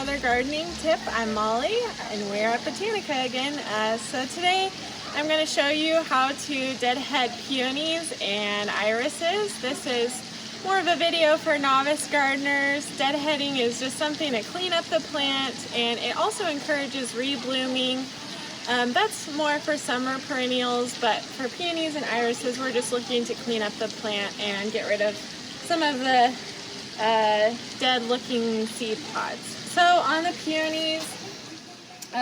another gardening tip. I'm Molly and we're at Botanica again. So today I'm going to show you how to deadhead peonies and irises. This is more of a video for novice gardeners. Deadheading is just something to clean up the plant, and it also encourages reblooming. That's more for summer perennials, but for peonies and irises we're just looking to clean up the plant and get rid of some of the dead looking seed pods. So on the peonies,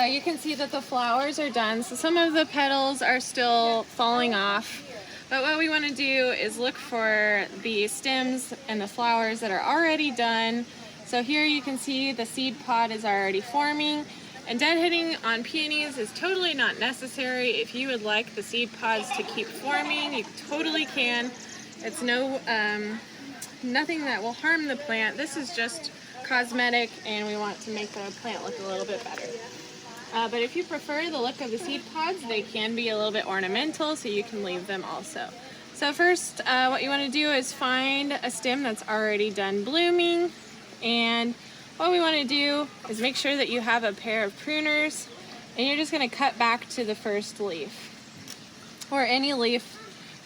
you can see that the flowers are done, so some of the petals are still falling off. But what we want to do is look for the stems and the flowers that are already done. So here you can see the seed pod is already forming. And deadheading on peonies is totally not necessary. If you would like the seed pods to keep forming, you totally can. It's nothing that will harm the plant. This is just cosmetic, and we want to make the plant look a little bit better. But if you prefer the look of the seed pods, they can be a little bit ornamental, so you can leave them also. So first, what you want to do is find a stem that's already done blooming, and what we want to do is make sure that you have a pair of pruners, and you're just going to cut back to the first leaf, or any leaf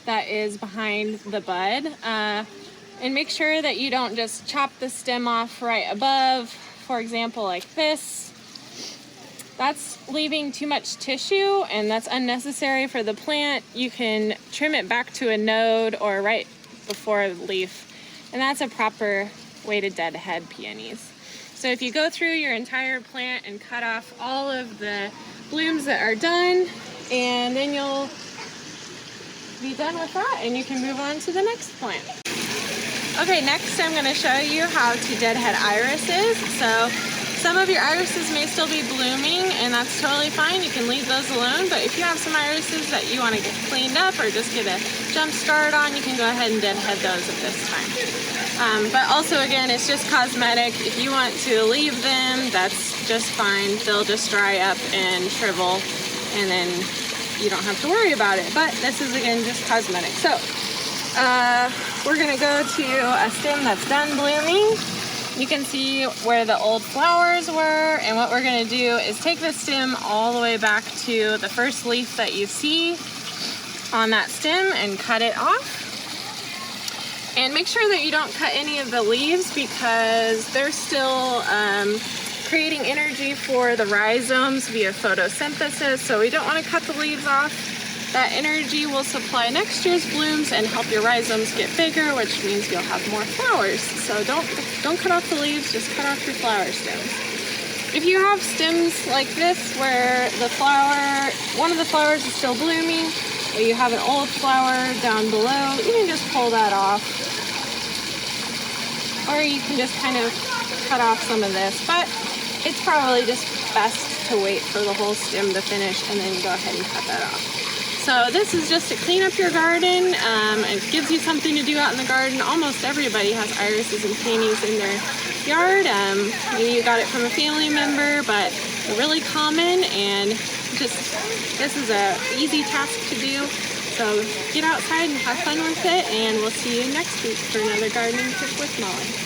that is behind the bud. And make sure that you don't just chop the stem off right above, for example, like this. That's leaving too much tissue, and that's unnecessary for the plant. You can trim it back to a node or right before a leaf, and that's a proper way to deadhead peonies. So if you go through your entire plant and cut off all of the blooms that are done, and then you'll be done with that and you can move on to the next plant. Okay, next I'm going to show you how to deadhead irises. So some of your irises may still be blooming, and that's totally fine. You can leave those alone, but if you have some irises that you want to get cleaned up or just get a jump start on, you can go ahead and deadhead those at this time. But also, again, it's just cosmetic. If you want to leave them, that's just fine. They'll just dry up and shrivel, and then you don't have to worry about it. But this is, again, just cosmetic. So we're going to go to a stem that's done blooming. You can see where the old flowers were, and what we're going to do is take the stem all the way back to the first leaf that you see on that stem and cut it off. And make sure that you don't cut any of the leaves, because they're still creating energy for the rhizomes via photosynthesis, so we don't want to cut the leaves off. That energy will supply next year's blooms and help your rhizomes get bigger, which means you'll have more flowers. So don't cut off the leaves, just cut off your flower stems. If you have stems like this where one of the flowers is still blooming, or you have an old flower down below, you can just pull that off. Or you can just kind of cut off some of this, but it's probably just best to wait for the whole stem to finish and then go ahead and cut that off. So this is just to clean up your garden. It gives you something to do out in the garden. Almost everybody has irises and peonies in their yard. Maybe you got it from a family member, but they're really common, and this is an easy task to do. So get outside and have fun with it, and we'll see you next week for another gardening tip with Molly.